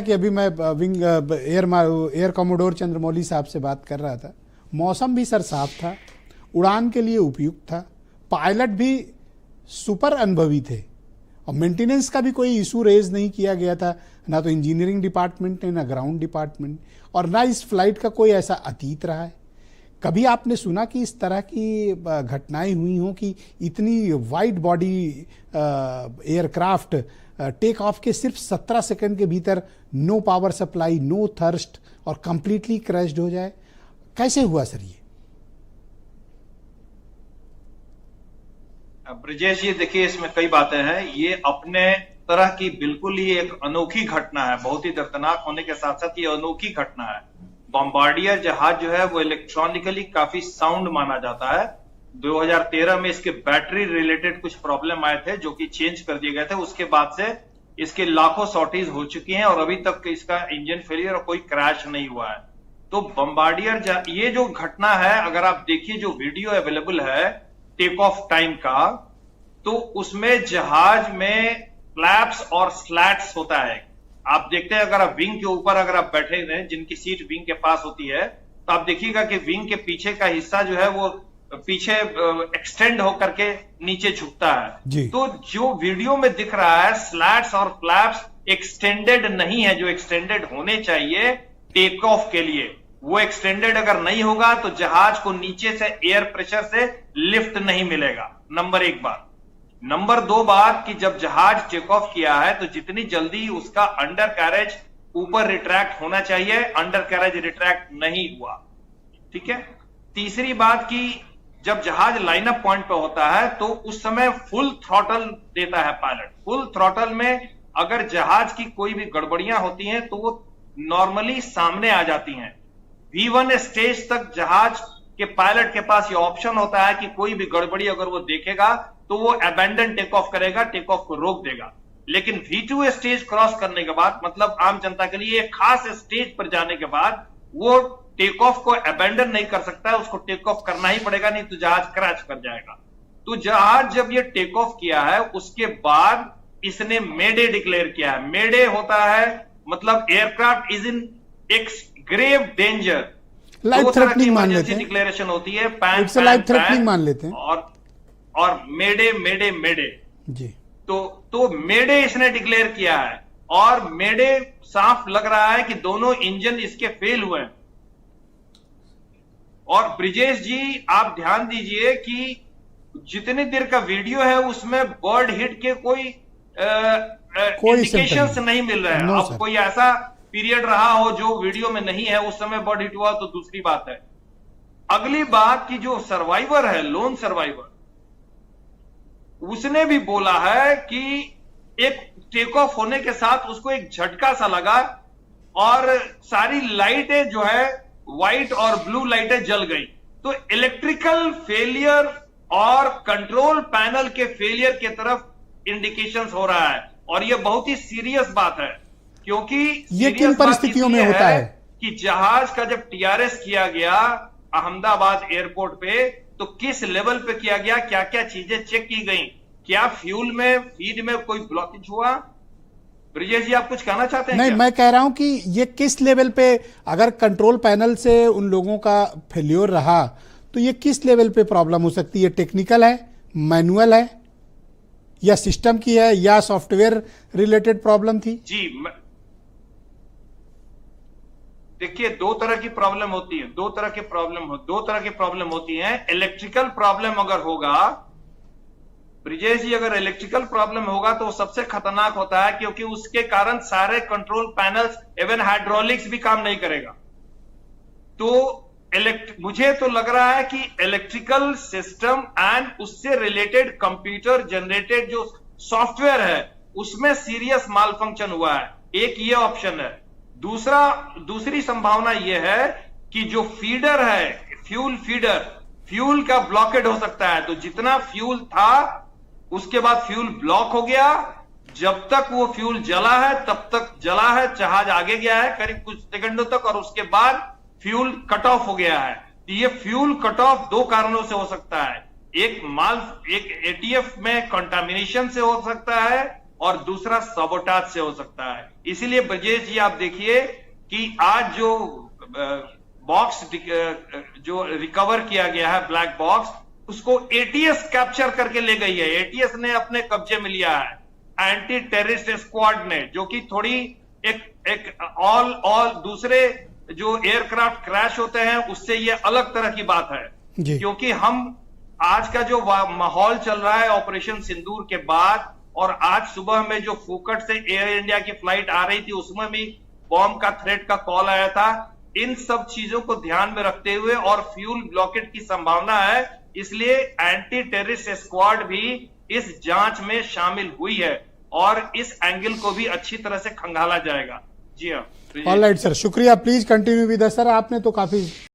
कि अभी मैं विंग एयर कॉमोडोर चंद्रमौली साहब से बात कर रहा था, मौसम भी सर साफ था, उड़ान के लिए उपयुक्त था, पायलट भी सुपर अनुभवी थे और मेंटेनेंस का भी कोई इशू रेज नहीं किया गया था, ना तो इंजीनियरिंग डिपार्टमेंट ने, ना ग्राउंड डिपार्टमेंट, और ना इस फ्लाइट का कोई ऐसा अतीत रहा है। कभी आपने सुना कि इस तरह की घटनाएं हुई हों कि इतनी wide body aircraft take off के सिर्फ 17 सेकंड के भीतर no power supply, no thrust और कंप्लीटली क्रैश्ड हो जाए? कैसे हुआ सर ये? ब्रिजेश जी, देखिए इसमें कई बातें हैं। ये अपने तरह की बिल्कुल ही एक अनोखी घटना है, बहुत ही दर्दनाक होने के साथ साथ ये अनोखी घटना है। बॉम्बार्डियर जहाज जो है वो इलेक्ट्रॉनिकली काफी साउंड माना जाता है। 2013 में इसके बैटरी रिलेटेड कुछ प्रॉब्लम आए थे जो कि चेंज कर दिए गए थे। उसके बाद से इसके लाखों सॉर्टीज हो चुकी हैं और अभी तक इसका इंजन फेलियर और कोई क्रैश नहीं हुआ है। तो बॉम्बार्डियर ये जो घटना है, अगर आप देखिए जो वीडियो अवेलेबल है टेक ऑफ टाइम का, तो उसमें जहाज में फ्लैप्स और स्लैट्स होता है। आप देखते हैं, अगर आप विंग के ऊपर अगर आप बैठे हैं, जिनकी सीट विंग के पास होती है, तो आप देखिएगा कि विंग के पीछे का हिस्सा जो है वो पीछे एक्सटेंड होकर के नीचे झुकता है। तो जो वीडियो में दिख रहा है स्लैट्स और फ्लैप्स एक्सटेंडेड नहीं है, जो एक्सटेंडेड होने चाहिए टेक ऑफ के लिए, वो एक्सटेंडेड अगर नहीं होगा तो जहाज को नीचे से एयर प्रेशर से लिफ्ट नहीं मिलेगा। नंबर एक बात। नंबर दो बात कि जब जहाज टेक ऑफ किया है तो जितनी जल्दी उसका अंडर कैरेज ऊपर रिट्रैक्ट होना चाहिए, अंडर कैरेज रिट्रैक्ट नहीं हुआ। ठीक है। तीसरी बात कि जब जहाज लाइनअप पॉइंट पे होता है तो उस समय फुल थ्रॉटल देता है पायलट। फुल थ्रॉटल में अगर जहाज की कोई भी गड़बड़ियां होती हैं तो वो नॉर्मली सामने आ जाती हैं। V1 स्टेज तक जहाज के पायलट के पास ये ऑप्शन होता है कि कोई भी गड़बड़ी अगर वो देखेगा तो वो अबैंडन टेक ऑफ करेगा, टेक ऑफ को रोक देगा। लेकिन V2 स्टेज क्रॉस करने के बाद, मतलब आम जनता के लिए एक खास स्टेज पर जाने के बाद, वो टेक ऑफ को अबैंडन नहीं कर सकता है, उसको टेक ऑफ करना ही पड़ेगा, नहीं तो जहाज क्रैश कर जाएगा। तो जहाज जब ये टेक ऑफ किया है उसके बाद इसने मेडे डिक्लेयर किया है। मेडे होता है मतलब aircraft is in grave danger, life threatening मान लेते हैं, डिक्लेरेशन होती है, लाइफ थ्रेटनिंग मान लेते हैं, और मेडे मेडे मेडे जी। तो मेडे इसने डिक्लेयर किया है और मेडे साफ लग रहा है कि दोनों इंजन इसके फेल हुए हैं। और ब्रिजेश जी आप ध्यान दीजिए कि जितनी देर का वीडियो है उसमें बर्ड हिट के कोई इंडिकेशंस नहीं मिल रहे हैं। अब कोई ऐसा पीरियड रहा हो जो वीडियो में नहीं है, उस समय बर्ड हिट हुआ तो दूसरी बात है। अगली बात कि जो सर्वाइवर है, लोन सर्वाइवर, उसने भी बोला है कि एक टेक ऑफ होने के साथ उसको एक झटका सा लगा और सारी लाइटें जो है व्हाइट और ब्लू लाइटें जल गई। तो इलेक्ट्रिकल फेलियर और कंट्रोल पैनल के फेलियर की तरफ इंडिकेशंस हो रहा है और यह बहुत ही सीरियस बात है, क्योंकि ये किन परिस्थितियों में होता है कि जहाज का जब टीआरएस किया गया अहमदाबाद एयरपोर्ट पे, तो किस लेवल पे किया गया, क्या क्या चीजें चेक की गई, क्या फ्यूल में, फीड में कोई ब्लॉकेज हुआ? ब्रिजेश जी आप कुछ कहना चाहते हैं? नहीं, मैं कह रहा हूं कि ये किस लेवल पे, अगर कंट्रोल पैनल से उन लोगों का फेल्योर रहा तो ये किस लेवल पे प्रॉब्लम हो सकती है? टेक्निकल है, मैनुअल है, या सिस्टम की है, या सॉफ्टवेयर रिलेटेड प्रॉब्लम थी? जी देखिए, दो तरह की प्रॉब्लम होती है, दो तरह की प्रॉब्लम होती है। इलेक्ट्रिकल प्रॉब्लम अगर होगा ब्रिजेश जी, अगर इलेक्ट्रिकल प्रॉब्लम होगा तो सबसे खतरनाक होता है, क्योंकि उसके कारण सारे कंट्रोल पैनल्स, इवन हाइड्रोलिक्स भी काम नहीं करेगा। तो मुझे तो लग रहा है कि इलेक्ट्रिकल सिस्टम एंड उससे रिलेटेड कंप्यूटर जनरेटेड जो सॉफ्टवेयर है उसमें सीरियस माल फंक्शन हुआ है। एक ये ऑप्शन है। दूसरी संभावना यह है कि जो फीडर है, फ्यूल का ब्लॉकेड हो सकता है। तो जितना फ्यूल था उसके बाद फ्यूल ब्लॉक हो गया, जब तक वो फ्यूल जला है तब तक जला है, जहाज आगे गया है करीब कुछ सेकंडों तक, और उसके बाद फ्यूल कट ऑफ हो गया है। तो ये फ्यूल कट ऑफ दो कारणों से हो सकता है। एक एटीएफ में कंटामिनेशन से हो सकता है, और दूसरा सबोटाज से हो सकता है। इसीलिए ब्रजेश जी आप देखिए कि आज जो बॉक्स जो रिकवर किया गया है, ब्लैक बॉक्स, उसको एटीएस कैप्चर करके ले गई है। एटीएस ने अपने कब्जे में लिया है, एंटी टेररिस्ट स्क्वाड ने, जो कि थोड़ी एक ऑल दूसरे जो एयरक्राफ्ट क्रैश होते हैं उससे ये अलग तरह की बात है। क्योंकि हम आज का जो माहौल चल रहा है ऑपरेशन सिंदूर के बाद, और आज सुबह में जो फोकट से एयर इंडिया की फ्लाइट आ रही थी उसमें भी बॉम्ब का थ्रेट का कॉल आया था। इन सब चीजों को ध्यान में रखते हुए और फ्यूल ब्लॉकेट की संभावना है, इसलिए एंटी टेररिस्ट स्क्वाड भी इस जांच में शामिल हुई है और इस एंगल को भी अच्छी तरह से खंगाला जाएगा। जी हाँ। ऑलराइट सर, शुक्रिया। Please continue with sir. आपने तो काफी